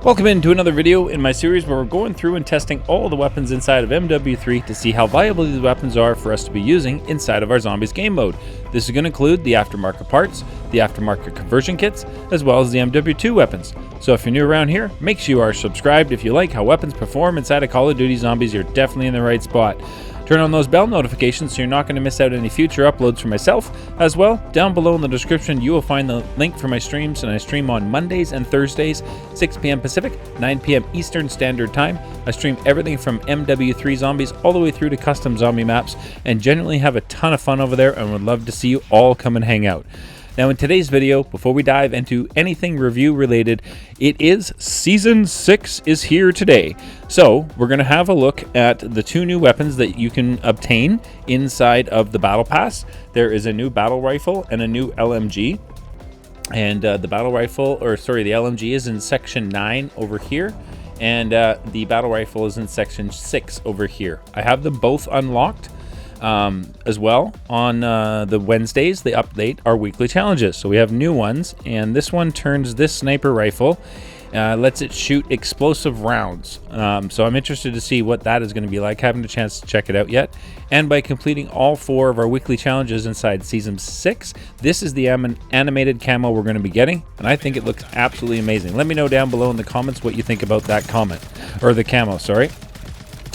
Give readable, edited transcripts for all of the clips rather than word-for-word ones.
Welcome into another video in my series where we're going through and testing all the weapons inside of MW3 to see how valuable these weapons are for us to be using inside of our Zombies game mode. This is going to include the aftermarket parts, the aftermarket conversion kits, as well as the MW2 weapons. So if you're new around here, make sure you are subscribed. If you like how weapons perform inside of Call of Duty Zombies, you're definitely in the right spot. Turn on those bell notifications so you're not going to miss out any future uploads for myself. As well, down below in the description you will find the link for my streams, and I stream on Mondays and Thursdays, 6 p.m. Pacific, 9 p.m. Eastern Standard Time. I stream everything from MW3 Zombies all the way through to custom zombie maps, and generally have a ton of fun over there and would love to see you all come and hang out. Now in today's video, before we dive into anything review related, it is Season 6 is here today. So we're going to have a look at the two new weapons that you can obtain inside of the Battle Pass. There is a new Battle Rifle and a new LMG. And the LMG is in Section 9 over here. And the Battle Rifle is in Section 6 over here. I have them both unlocked. As well, on the Wednesdays, they update our weekly challenges. So we have new ones, and this one turns this sniper rifle, lets it shoot explosive rounds. So I'm interested to see what that is going to be like. Haven't a chance to check it out yet. And by completing all 4 of our weekly challenges inside Season 6, this is the animated camo we're going to be getting, and I think it looks absolutely amazing. Let me know down below in the comments what you think about that camo, sorry.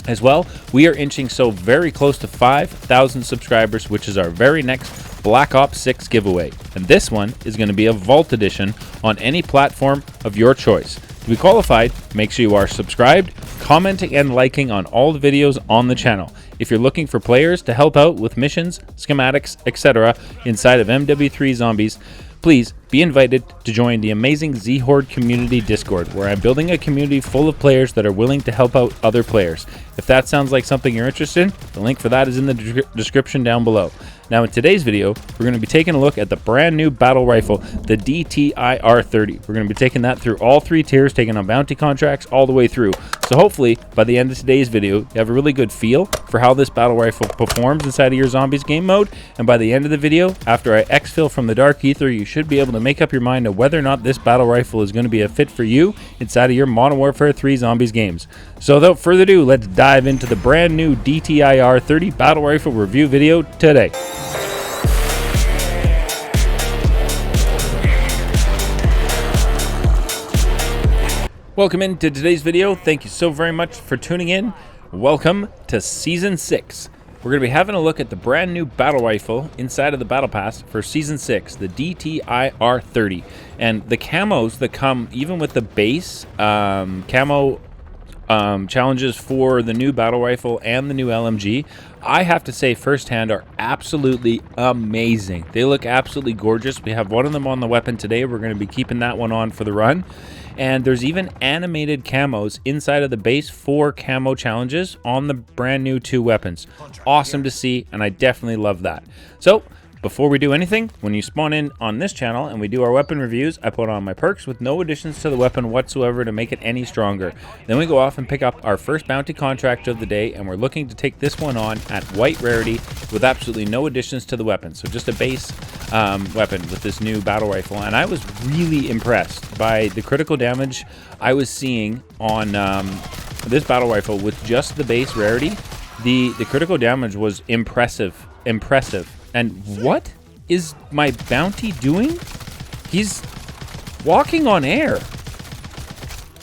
As well, we are inching so very close to 5,000 subscribers, which is our very next Black Ops 6 giveaway. And this one is going to be a Vault Edition on any platform of your choice. To be qualified, make sure you are subscribed, commenting, and liking on all the videos on the channel. If you're looking for players to help out with missions, schematics, etc. inside of MW3 Zombies, please be invited to join the amazing Zhorde community Discord, where I'm building a community full of players that are willing to help out other players. If that sounds like something you're interested in, the link for that is in the description down below. Now in today's video, we're going to be taking a look at the brand new Battle Rifle, the DTIR 30. We're going to be taking that through all 3 tiers, taking on bounty contracts all the way through. So hopefully, by the end of today's video, you have a really good feel for how this Battle Rifle performs inside of your Zombies game mode. And by the end of the video, after I exfil from the Dark Aether, you should be able to make up your mind of whether or not this Battle Rifle is going to be a fit for you inside of your Modern Warfare 3 Zombies games. So without further ado, let's dive into the brand new DTIR 30 Battle Rifle review video today. Welcome into today's video. Thank you so very much for tuning in. Welcome to Season 6. We're going to be having a look at the brand new Battle Rifle inside of the Battle Pass for Season 6, the DTIR 30. And the camos that come, even with the base camo challenges for the new Battle Rifle and the new LMG, I have to say firsthand are absolutely amazing. They look absolutely gorgeous. We have one of them on the weapon today. We're going to be keeping that one on for the run. And there's even animated camos inside of the base 4 camo challenges on the brand new 2 weapons. Awesome to see, and I definitely love that. So before we do anything, when you spawn in on this channel and we do our weapon reviews, I put on my perks with no additions to the weapon whatsoever to make it any stronger. Then we go off and pick up our first bounty contract of the day, and we're looking to take this one on at white rarity with absolutely no additions to the weapon. So just a base weapon with this new Battle Rifle, and I was really impressed by the critical damage I was seeing on this Battle Rifle with just the base rarity. The critical damage was impressive. And what is my bounty doing? He's walking on air.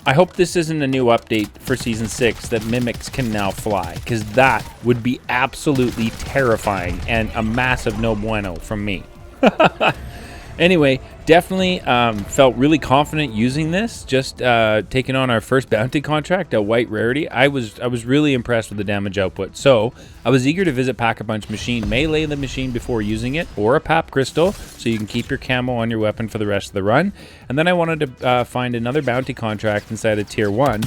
I hope this isn't a new update for Season 6 that mimics can now fly, because that would be absolutely terrifying and a massive no bueno from me. Anyway, definitely felt really confident using this, just taking on our first bounty contract, a white rarity. I was really impressed with the damage output. So I was eager to visit Pack-a-Punch machine, melee the machine before using it, or a pap crystal, so you can keep your camo on your weapon for the rest of the run. And then I wanted to find another bounty contract inside of Tier 1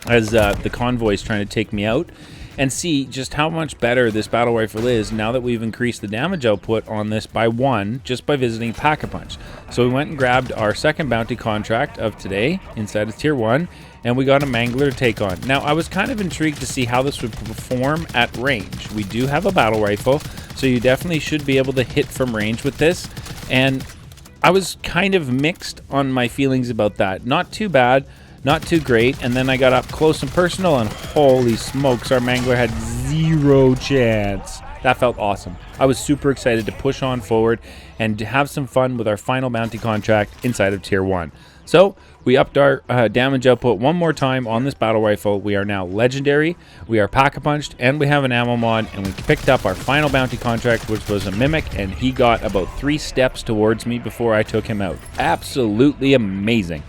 as the convoy's trying to take me out, and see just how much better this Battle Rifle is now that we've increased the damage output on this by 1 just by visiting Pack-a-Punch. So we went and grabbed our second bounty contract of today inside of Tier 1, and we got a Mangler to take on. Now, I was kind of intrigued to see how this would perform at range. We do have a Battle Rifle, so you definitely should be able to hit from range with this, and I was kind of mixed on my feelings about that. Not too bad, not too great. And then I got up close and personal, and holy smokes, our Mangler had zero chance. That felt awesome. I was super excited to push on forward and to have some fun with our final bounty contract inside of Tier 1. So we upped our damage output one more time on this battle rifle. We are now legendary, we are pack-a-punched, and we have an ammo mod, and we picked up our final bounty contract, which was a Mimic, and he got about 3 steps towards me before I took him out. Absolutely amazing.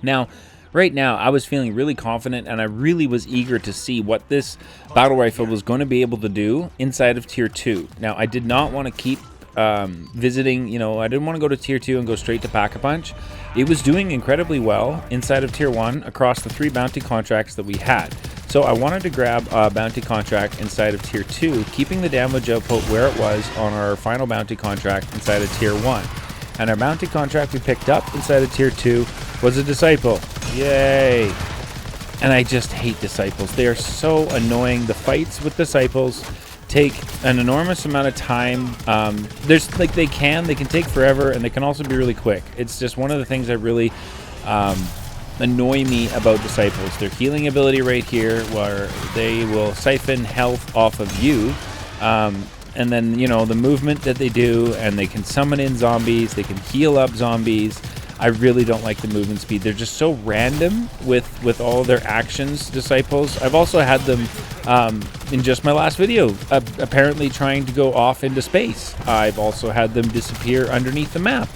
Now, right now, I was feeling really confident, and I really was eager to see what this battle rifle was going to be able to do inside of Tier 2. Now, I did not want to keep visiting, you know, I didn't want to go to Tier 2 and go straight to Pack-a-Punch. It was doing incredibly well inside of Tier 1 across the 3 bounty contracts that we had. So I wanted to grab a bounty contract inside of Tier 2, keeping the damage output where it was on our final bounty contract inside of Tier 1. And our bounty contract we picked up inside of Tier 2 was a Disciple. Yay! And I just hate Disciples. They are so annoying. The fights with Disciples take an enormous amount of time. There's like they can take forever, and they can also be really quick. It's just one of the things that really annoy me about Disciples. Their healing ability right here, where they will siphon health off of you, and then, you know, the movement that they do, and they can summon in zombies, they can heal up zombies. I really don't like the movement speed. They're just so random with all their actions, Disciples. I've also had them in just my last video, apparently trying to go off into space. I've also had them disappear underneath the map.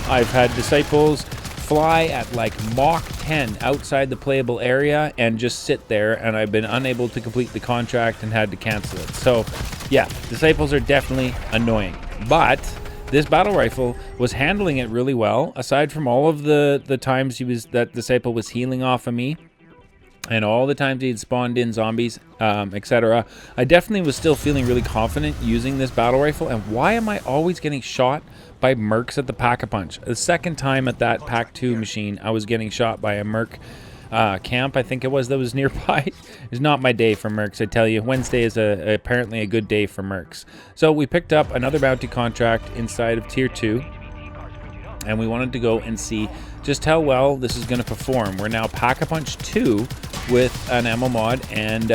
I've had Disciples fly at like Mach 10 outside the playable area and just sit there, and I've been unable to complete the contract and had to cancel it. So yeah, Disciples are definitely annoying, but this battle rifle was handling it really well. Aside from all of the times that Disciple was healing off of me, and all the times he'd spawned in zombies, etc., I definitely was still feeling really confident using this battle rifle. And why am I always getting shot by mercs at the Pack-a-Punch? The second time at that Pack 2 machine, I was getting shot by a merc camp, I think it was, that was nearby. It's not my day for mercs, I tell you. Wednesday is apparently a good day for mercs. So we picked up another bounty contract inside of Tier 2, and we wanted to go and see just how well this is going to perform. We're now Pack-a-Punch 2 with an ammo mod and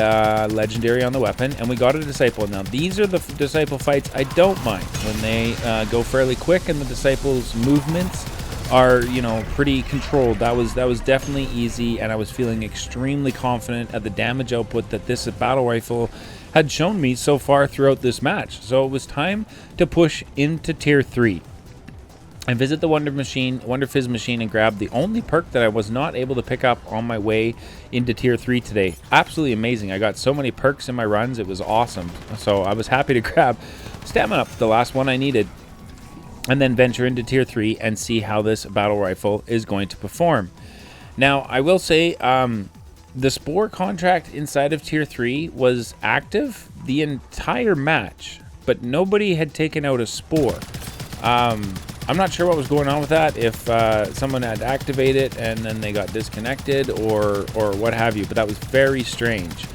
legendary on the weapon, and we got a Disciple. Now these are the Disciple fights I don't mind, when they go fairly quick and the Disciples' movements are, you know, pretty controlled. That was definitely easy, and I was feeling extremely confident at the damage output that this battle rifle had shown me so far throughout this match. So it was time to push into Tier 3 and visit the Wonder Fizz machine and grab the only perk that I was not able to pick up on my way into Tier 3 today. Absolutely amazing. I got so many perks in my runs, it was awesome. So I was happy to grab Stamina Up, the last one I needed, and then venture into Tier 3 and see how this battle rifle is going to perform. Now, I will say, the Spore contract inside of Tier 3 was active the entire match, but nobody had taken out a Spore. I'm not sure what was going on with that, if someone had activated and then they got disconnected or what have you, but that was very strange.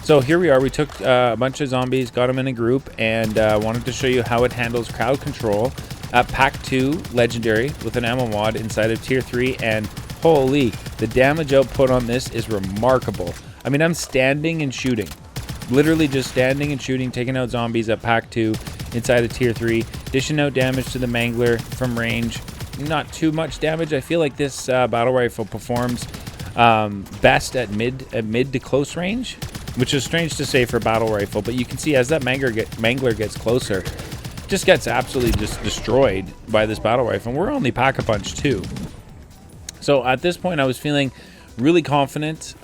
So here we are. We took a bunch of zombies, got them in a group, and wanted to show you how it handles crowd control at Pack 2 Legendary with an ammo mod inside of Tier 3, and holy, the damage output on this is remarkable. I mean, I'm standing and shooting. Literally just standing and shooting, taking out zombies at Pack 2 inside of Tier 3, dishing out damage to the Mangler from range. Not too much damage. I feel like this battle rifle performs best at mid to close range, which is strange to say for a battle rifle, but you can see as that Mangler gets closer, just gets absolutely just destroyed by this battle rifle. And we're only Pack-a-Punch 2. So at this point, I was feeling really confident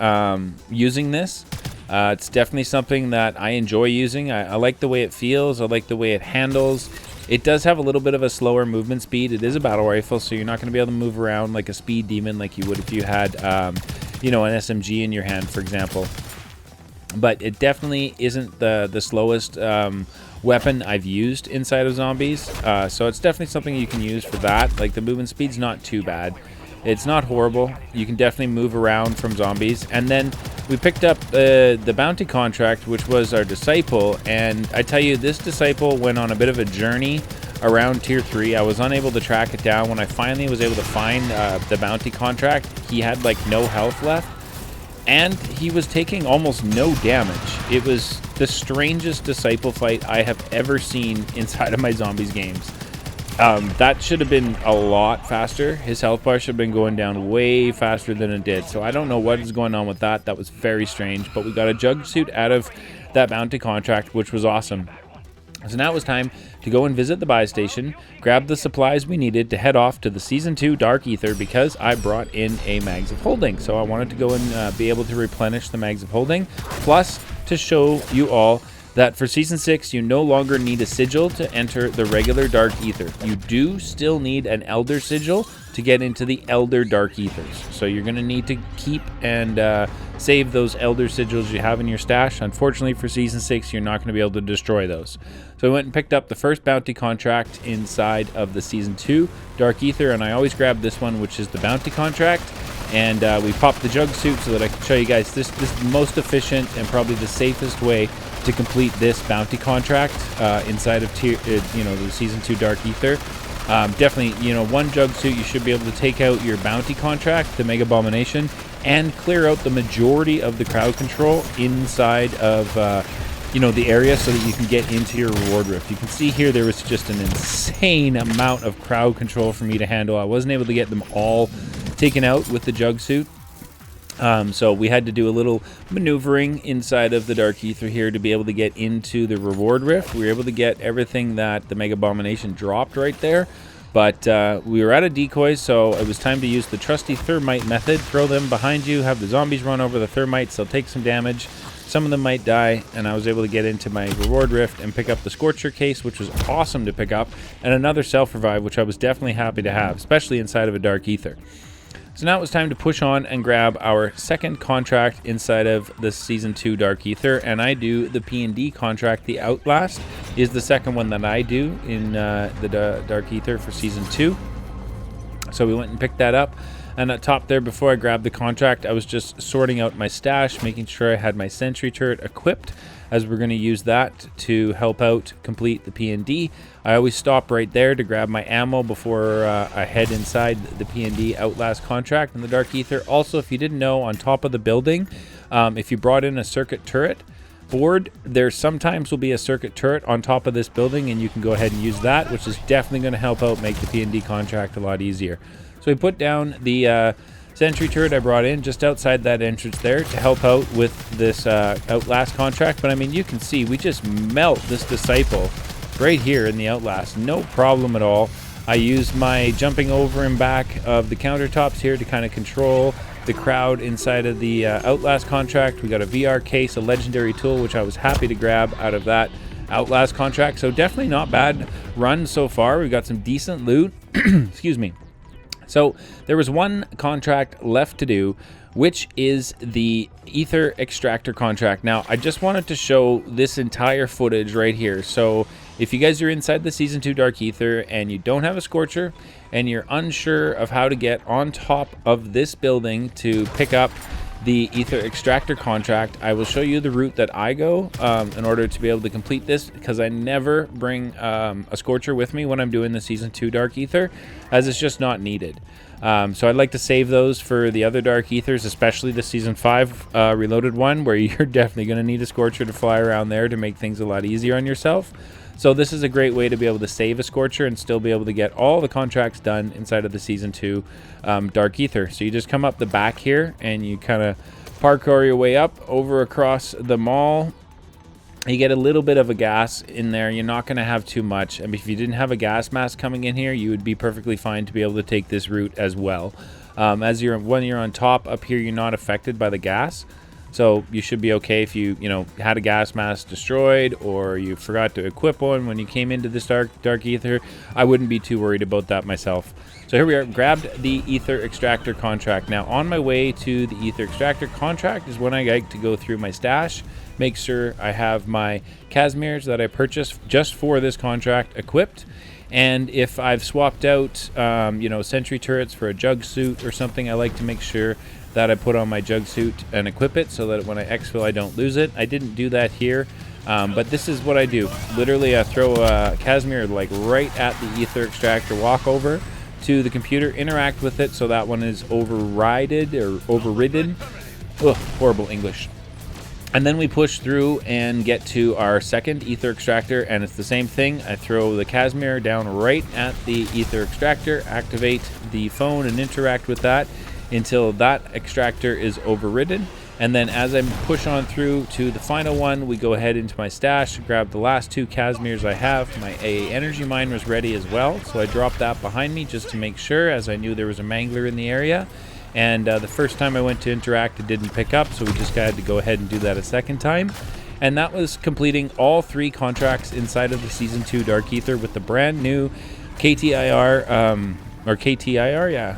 using this. It's definitely something that I enjoy using. I like the way it feels. I like the way it handles. It does have a little bit of a slower movement speed. It is a battle rifle, so you're not going to be able to move around like a speed demon like you would if you had, you know, an SMG in your hand, for example. But it definitely isn't the slowest weapon I've used inside of zombies. So it's definitely something you can use for that. Like, the movement speed's not too bad. It's not horrible. You can definitely move around from zombies. And then we picked up the bounty contract, which was our Disciple. And I tell you, this Disciple went on a bit of a journey around tier 3. I was unable to track it down. When I finally was able to find the bounty contract, he had like no health left, and he was taking almost no damage. It was the strangest disciple fight I have ever seen inside of my zombies games. That should have been a lot faster. His health bar should have been going down way faster than it did. So I don't know what is going on with that. That was very strange. But we got a jug suit out of that bounty contract, which was awesome. So now it was time to go and visit the buy station, grab the supplies we needed to head off to the Season 2 Dark Aether, because I brought in a mags of holding. So I wanted to go and be able to replenish the mags of holding, plus to show you all that for Season 6, you no longer need a sigil to enter the regular Dark Aether. You do still need an Elder sigil to get into the Elder Dark Aethers. So you're going to need to keep and save those Elder sigils you have in your stash. Unfortunately for Season 6, you're not going to be able to destroy those. So I went and picked up the first bounty contract inside of the Season 2 Dark Aether, and I always grab this one, which is the bounty contract. And we popped the jug suit so that I can show you guys this is the most efficient and probably the safest way to complete this bounty contract inside of the Season 2 Dark Aether. Definitely, one jug suit, you should be able to take out your bounty contract, the Mega Abomination, and clear out the majority of the crowd control inside of the area so that you can get into your reward rift. You can see here there was just an insane amount of crowd control for me to handle. I wasn't able to get them all taken out with the jug suit. So we had to do a little maneuvering inside of the Dark Aether here to be able to get into the reward rift. We were able to get everything that the Mega Abomination dropped right there, but we were out of decoys, so it was time to use the trusty thermite method. Throw them behind you, have the zombies run over the thermites, they'll take some damage. Some of them might die, and I was able to get into my reward rift and pick up the Scorcher case, which was awesome to pick up, and another self-revive, which I was definitely happy to have, especially inside of a Dark Aether. So now it was time to push on and grab our second contract inside of the Season 2 Dark Aether, and I do the P&D contract. The Outlast is the second one that I do in the Dark Aether for Season 2. So we went and picked that up, and at top there, before I grabbed the contract, I was just sorting out my stash, making sure I had my sentry turret equipped, as we're going to use that to help out complete the P&D. I always stop right there to grab my ammo before I head inside the P&D Outlast contract in the Dark Aether. Also, if you didn't know, on top of the building, if you brought in a circuit turret board, there sometimes will be a circuit turret on top of this building, and you can go ahead and use that, which is definitely going to help out make the P&D contract a lot easier. So we put down the sentry turret I brought in just outside that entrance there to help out with this Outlast contract. But I mean, you can see we just melt this Disciple right here in the Outlast, no problem at all. I used my jumping over and back of the countertops here to kind of control the crowd inside of the Outlast contract. We got a VR case, a legendary tool, which I was happy to grab out of that Outlast contract. So definitely not bad run so far. We got some decent loot. Excuse me. So there was one contract left to do, which is the Aether extractor contract. Now, I just wanted to show this entire footage right here. So if you guys are inside the Season 2 Dark Aether and you don't have a Scorcher and you're unsure of how to get on top of this building to pick up the Aether extractor contract, I will show you the route that I go in order to be able to complete this, because I never bring a Scorcher with me when I'm doing the Season 2 Dark Aether, as it's just not needed. So I'd like to save those for the other Dark Aethers, especially the Season 5 Reloaded one, where you're definitely going to need a Scorcher to fly around there to make things a lot easier on yourself. So this is a great way to be able to save a Scorcher and still be able to get all the contracts done inside of the Season 2 Dark Aether. So you just come up the back here and you kind of parkour your way up over across the mall. You get a little bit of a gas in there. You're not going to have too much. I mean, if you didn't have a gas mask coming in here, you would be perfectly fine to be able to take this route as well. When you're on top up here, you're not affected by the gas. So you should be okay if you had a gas mask destroyed or you forgot to equip one when you came into this dark Aether. I wouldn't be too worried about that myself. So here we are, grabbed the Aether extractor contract. Now on my way to the Aether extractor contract is when I like to go through my stash, make sure I have my Casimirs that I purchased just for this contract equipped. And if I've swapped out, sentry turrets for a jug suit or something, I like to make sure that I put on my jug suit and equip it so that when I exfil, I don't lose it. I didn't do that here. But this is what I do. Literally, I throw a Casimir like right at the Aether extractor, walk over to the computer, interact with it so that one is overridden. Ugh, horrible English. And then we push through and get to our second Aether extractor, and it's the same thing. I throw the Casimir down right at the Aether extractor, activate the phone and interact with that until that extractor is overridden. And then as I push on through to the final one, we go ahead into my stash, grab the last 2 Casimirs I have. My AA energy mine was ready as well, so I dropped that behind me just to make sure, as I knew there was a mangler in the area. And the first time I went to interact, it didn't pick up, so we just had to go ahead and do that a second time. And that was completing all 3 contracts inside of the Season 2 Dark Aether with the brand new KTIR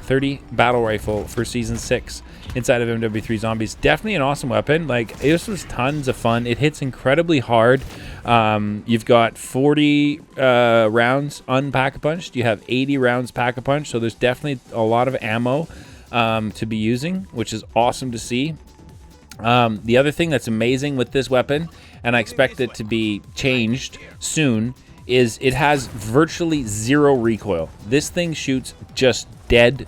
30 Battle Rifle for Season 6 inside of MW3 Zombies. Definitely an awesome weapon. Like, this was tons of fun. It hits incredibly hard. You've got 40 rounds unpack-a-punched. You have 80 rounds pack-a-punch, so there's definitely a lot of ammo to be using, which is awesome to see. The other thing that's amazing with this weapon, and I expect it to be changed soon, is it has virtually 0 recoil. This thing shoots just dead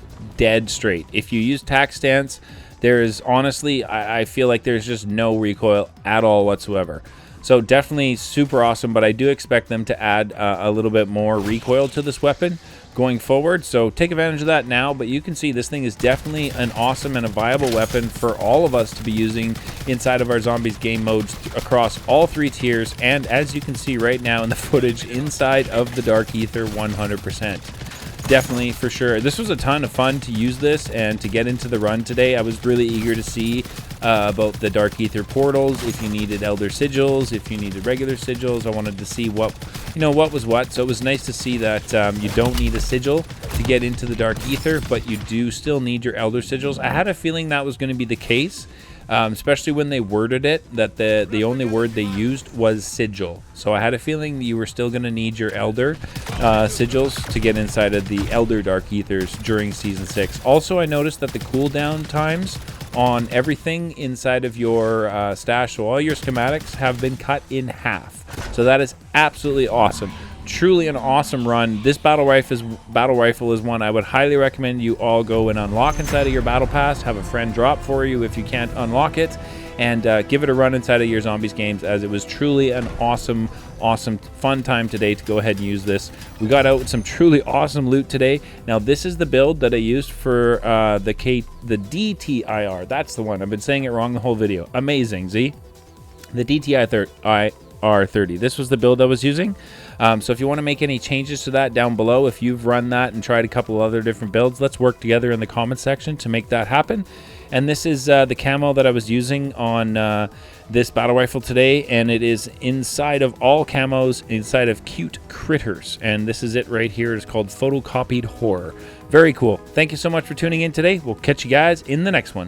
straight. If you use tac stance, there is honestly, I feel like there's just no recoil at all whatsoever. So definitely super awesome, but I do expect them to add a little bit more recoil to this weapon going forward, so take advantage of that now. But you can see this thing is definitely an awesome and a viable weapon for all of us to be using inside of our Zombies game modes across all 3 tiers, and as you can see right now in the footage, inside of the Dark Aether 100%. Definitely, for sure. This was a ton of fun to use this and to get into the run today. I was really eager to see about the Dark Aether portals, if you needed Elder Sigils, if you needed regular Sigils. I wanted to see what was what. So it was nice to see that you don't need a Sigil to get into the Dark Aether, but you do still need your Elder Sigils. I had a feeling that was going to be the case. Especially when they worded it, that the only word they used was sigil. So I had a feeling you were still going to need your Elder sigils to get inside of the Elder Dark Aethers during Season 6. Also, I noticed that the cooldown times on everything inside of your stash, so all your schematics, have been cut in half. So that is absolutely awesome. Truly an awesome run. This battle rifle is one I would highly recommend you all go and unlock inside of your battle pass. Have a friend drop for you if you can't unlock it, and give it a run inside of your Zombies games, as it was truly an awesome fun time today to go ahead and use this. We got out with some truly awesome loot today. Now this is the build that I used for the DTIR. That's the one. I've been saying it wrong the whole video. Amazing, Z. The DTIR 30. This was the build I was using. So if you want to make any changes to that down below, if you've run that and tried a couple other different builds, let's work together in the comments section to make that happen. And this is the camo that I was using on this battle rifle today, and it is inside of all camos, inside of cute critters. And this is it right here. It's called Photocopied Horror. Very cool. Thank you so much for tuning in today. We'll catch you guys in the next one.